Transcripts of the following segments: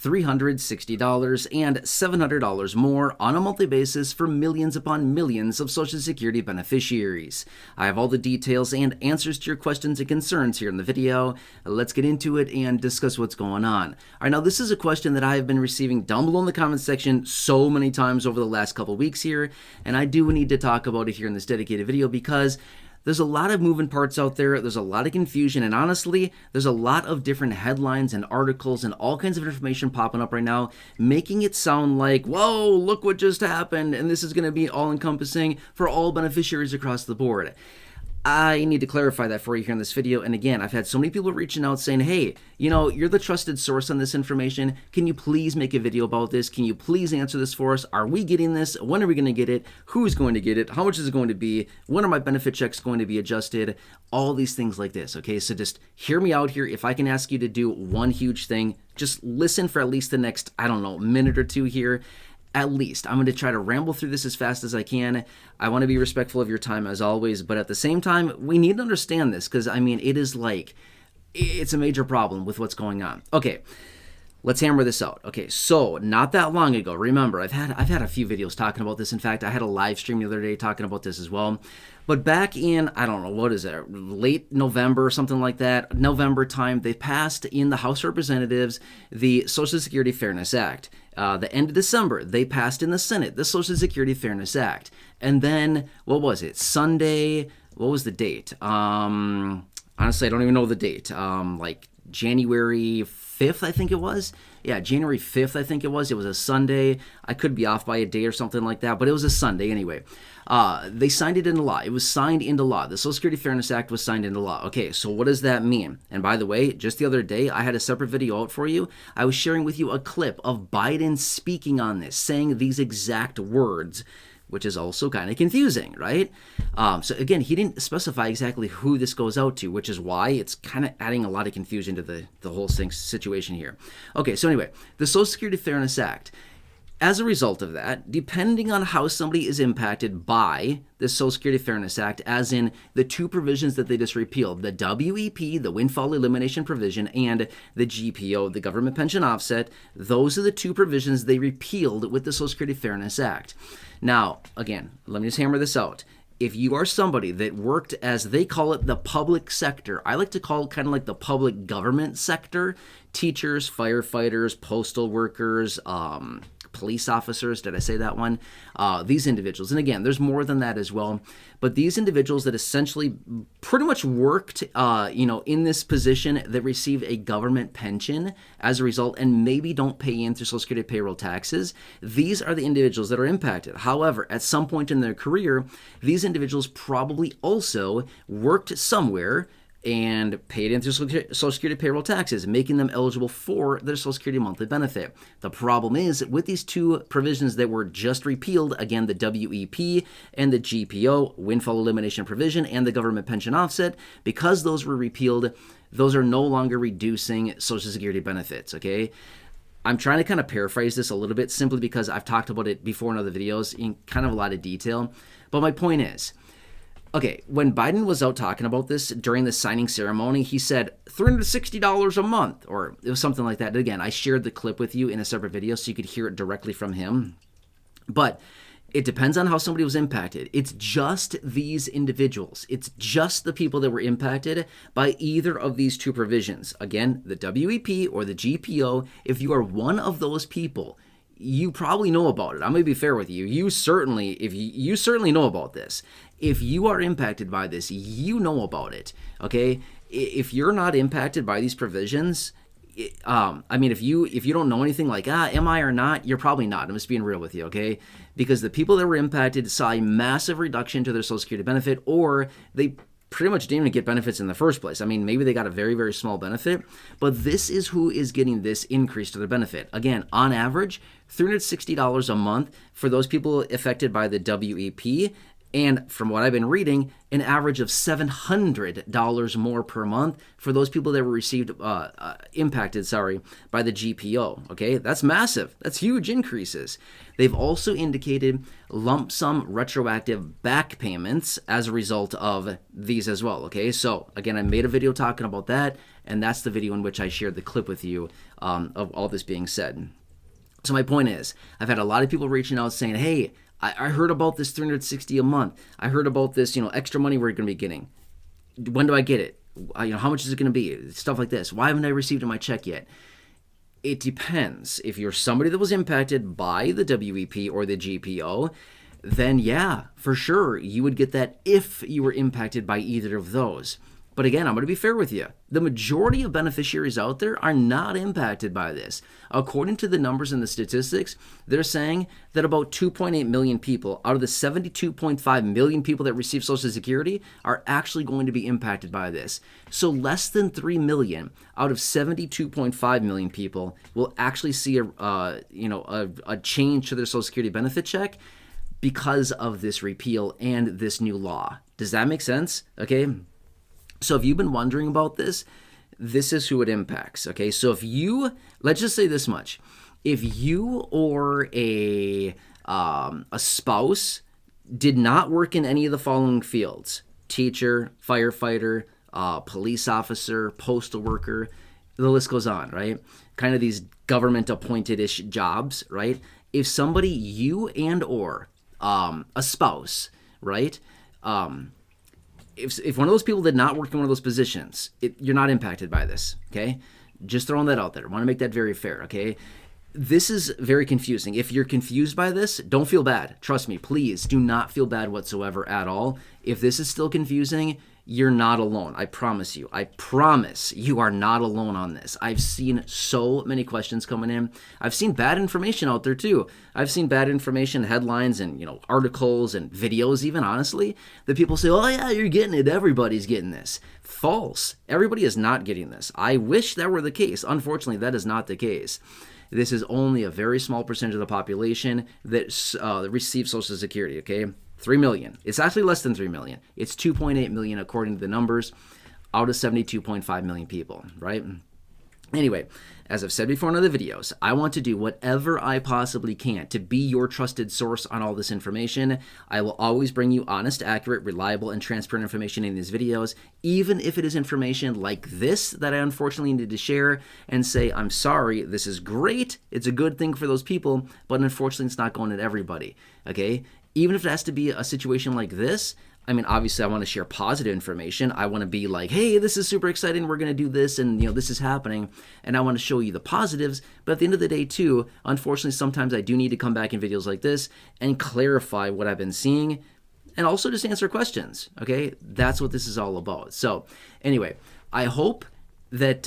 $360 and $700 more on a monthly basis for millions upon millions of Social Security beneficiaries. I have all the details and answers to your questions and concerns here in the video. Let's get into it and discuss what's going on. All right, now this is a question that I have been receiving down below in the comments section so many times over the last couple weeks here, and I do need to talk about it here in this dedicated video because there's a lot of moving parts out there, there's a lot of confusion, and honestly, there's a lot of different headlines and articles and all kinds of information popping up right now, making it sound like, whoa, look what just happened, and this is going to be all-encompassing for all beneficiaries across the board. I need to clarify that for you here in this video, and again, I've had so many people reaching out saying, hey, you know, you're the trusted source on this information. Can you please make a video about this? Can you please answer this for us? Are we getting this? When are we going to get it? Who's going to get it? How much is it going to be? When are my benefit checks going to be adjusted? All these things like this, okay? So just hear me out here. If I can ask you to do one huge thing, just listen for at least the next, I don't know, minute or two here. At least. I'm going to try to ramble through this as fast as I can. I want to be respectful of your time as always, but at the same time, we need to understand this because, I mean, it's a major problem with what's going on. Okay, let's hammer this out. Okay, so not that long ago, remember, I've had a few videos talking about this. In fact, I had a live stream the other day talking about this as well. But back in, I don't know, what is it, late November or something like that, November time, they passed in the House of Representatives the Social Security Fairness Act. The end of December, they passed in the Senate the Social Security Fairness Act. And then, what was it, Sunday, what was the date? Honestly, I don't even know the date. Like January 5th, I think it was. Yeah, January 5th, I think it was. It was a Sunday. I could be off by a day or something like that, but it was a Sunday anyway. They signed it into law. It was signed into law. The Social Security Fairness Act was signed into law. Okay, so what does that mean? And by the way, just the other day, I had a separate video out for you. I was sharing with you a clip of Biden speaking on this, saying these exact words, which is also kind of confusing, right? So again, he didn't specify exactly who this goes out to, which is why it's kind of adding a lot of confusion to the whole situation here. Okay, so anyway, the Social Security Fairness Act. As a result of that, depending on how somebody is impacted by the Social Security Fairness Act, as in the two provisions that they just repealed, the WEP, the Windfall Elimination Provision, and the GPO, the Government Pension Offset, those are the two provisions they repealed with the Social Security Fairness Act. Now, again, let me just hammer this out. If you are somebody that worked as they call it the public sector, I like to call it kind of like the public government sector, teachers, firefighters, postal workers, police officers, did I say that one? These individuals, and again, there's more than that as well, but these individuals that essentially pretty much worked, in this position that receive a government pension as a result and maybe don't pay into Social Security payroll taxes, these are the individuals that are impacted. However, at some point in their career, these individuals probably also worked somewhere and paid into Social Security payroll taxes, making them eligible for their Social Security monthly benefit. The problem is, with these two provisions that were just repealed, again, the WEP and the GPO, Windfall Elimination Provision, and the Government Pension Offset, because those were repealed, those are no longer reducing Social Security benefits, okay? I'm trying to kind of paraphrase this a little bit simply because I've talked about it before in other videos in kind of a lot of detail, but my point is, okay, when Biden was out talking about this during the signing ceremony, he said $360 a month, or it was something like that. Again, I shared the clip with you in a separate video so you could hear it directly from him. But it depends on how somebody was impacted. It's just these individuals. It's just the people that were impacted by either of these two provisions. Again, the WEP or the GPO, if you are one of those people, you probably know about it. I'm going to be fair with you. You certainly know about this. If you are impacted by this, you know about it, okay? If you're not impacted by these provisions, if you don't know anything like, am I or not, you're probably not. I'm just being real with you, okay? Because the people that were impacted saw a massive reduction to their Social Security benefit, or they pretty much didn't even get benefits in the first place. I mean, maybe they got a very, very small benefit, but this is who is getting this increase to their benefit. Again, on average, $360 a month for those people affected by the WEP, and from what I've been reading, an average of $700 more per month for those people that were impacted by the GPO. Okay, that's massive. That's huge increases. They've also indicated lump sum retroactive back payments as a result of these as well. Okay, so again, I made a video talking about that. And that's the video in which I shared the clip with you of all this being said. So my point is, I've had a lot of people reaching out saying, hey, I heard about this $360 a month. I heard about this, extra money we're going to be getting. When do I get it? How much is it going to be? Stuff like this. Why haven't I received my check yet? It depends. If you're somebody that was impacted by the WEP or the GPO, then yeah, for sure, you would get that if you were impacted by either of those. But again, I'm going to be fair with you. The majority of beneficiaries out there are not impacted by this. According to the numbers and the statistics, they're saying that about 2.8 million people out of the 72.5 million people that receive Social Security are actually going to be impacted by this. So less than 3 million out of 72.5 million people will actually see a change to their Social Security benefit check because of this repeal and this new law. Does that make sense? Okay. So if you've been wondering about this, this is who it impacts, okay? So if you, let's just say this much. If you or a spouse did not work in any of the following fields, teacher, firefighter, police officer, postal worker, the list goes on, right? Kind of these government-appointed-ish jobs, right? If somebody, you and or a spouse, right? If one of those people did not work in one of those positions, you're not impacted by this, okay? Just throwing that out there. I want to make that very fair, okay? This is very confusing. If you're confused by this, don't feel bad. Trust me, please do not feel bad whatsoever at all. If this is still confusing, you're not alone. I promise you. I promise you are not alone on this. I've seen so many questions coming in. I've seen bad information out there too. I've seen bad information, headlines and, articles and videos even, honestly, that people say, oh yeah, you're getting it. Everybody's getting this. False. Everybody is not getting this. I wish that were the case. Unfortunately, that is not the case. This is only a very small percentage of the population that receives Social Security, okay? 3 million. It's actually less than 3 million. It's 2.8 million according to the numbers out of 72.5 million people, right? Anyway, as I've said before in other videos, I want to do whatever I possibly can to be your trusted source on all this information. I will always bring you honest, accurate, reliable, and transparent information in these videos, even if it is information like this that I unfortunately need to share and say, I'm sorry, this is great, it's a good thing for those people, but unfortunately it's not going to everybody, okay? Even if it has to be a situation like this, I mean, obviously I want to share positive information. I want to be like, hey, this is super exciting. We're going to do this and, this is happening. And I want to show you the positives. But at the end of the day, too, unfortunately, sometimes I do need to come back in videos like this and clarify what I've been seeing and also just answer questions. Okay, that's what this is all about. So anyway, I hope that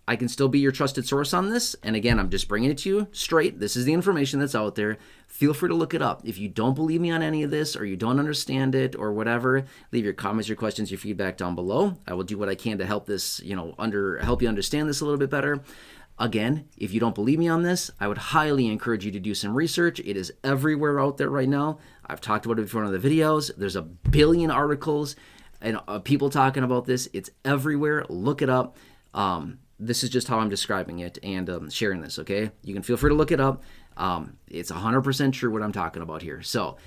I can still be your trusted source on this. And again, I'm just bringing it to you straight. This is the information that's out there. Feel free to look it up. If you don't believe me on any of this or you don't understand it or whatever, leave your comments, your questions, your feedback down below. I will do what I can to help this, help you understand this a little bit better. Again, if you don't believe me on this, I would highly encourage you to do some research. It is everywhere out there right now. I've talked about it before in other videos. There's a billion articles and people talking about this. It's everywhere. Look it up. This is just how I'm describing it and sharing this, okay? You can feel free to look it up. It's 100% true what I'm talking about here. So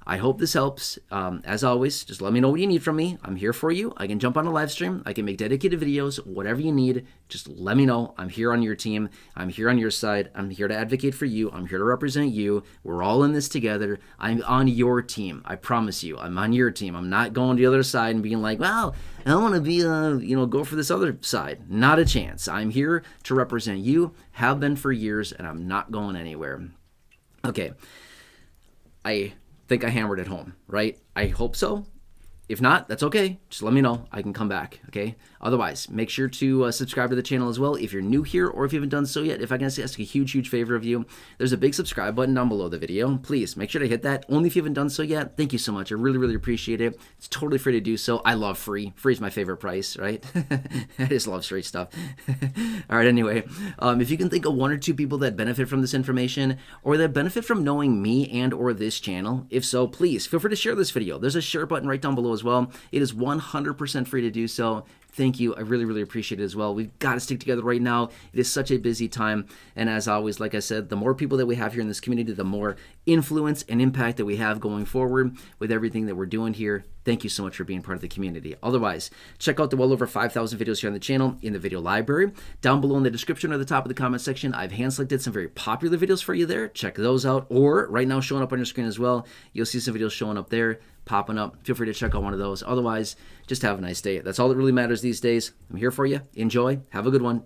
I hope this helps. As always, just let me know what you need from me. I'm here for you. I can jump on a live stream. I can make dedicated videos, whatever you need. Just let me know. I'm here on your team. I'm here on your side. I'm here to advocate for you. I'm here to represent you. We're all in this together. I'm on your team. I promise you. I'm on your team. I'm not going to the other side and being like, well, I want to be, go for this other side. Not a chance. I'm here to represent you, have been for years, and I'm not going anywhere. Okay. I think I hammered it home, right? I hope so. If not, that's okay. Just let me know. I can come back, okay? Otherwise, make sure to subscribe to the channel as well. If you're new here or if you haven't done so yet, if I can ask a huge, huge favor of you, there's a big subscribe button down below the video. Please make sure to hit that. Only if you haven't done so yet. Thank you so much. I really, really appreciate it. It's totally free to do so. I love free. Free is my favorite price, right? I just love straight stuff. All right, anyway, if you can think of one or two people that benefit from this information or that benefit from knowing me and or this channel, if so, please feel free to share this video. There's a share button right down below as well. It is 100% free to do so. Thank you. I really, really appreciate it as well. We've got to stick together right now. It is such a busy time. And as always, like I said, the more people that we have here in this community, the more influence and impact that we have going forward with everything that we're doing here Thank you so much for being part of the community. Otherwise, check out the well over 5,000 videos here on the channel in the video library. Down below in the description or the top of the comment section, I've hand-selected some very popular videos for you there. Check those out. Or right now showing up on your screen as well, you'll see some videos showing up there, popping up. Feel free to check out one of those. Otherwise, just have a nice day. That's all that really matters these days. I'm here for you. Enjoy. Have a good one.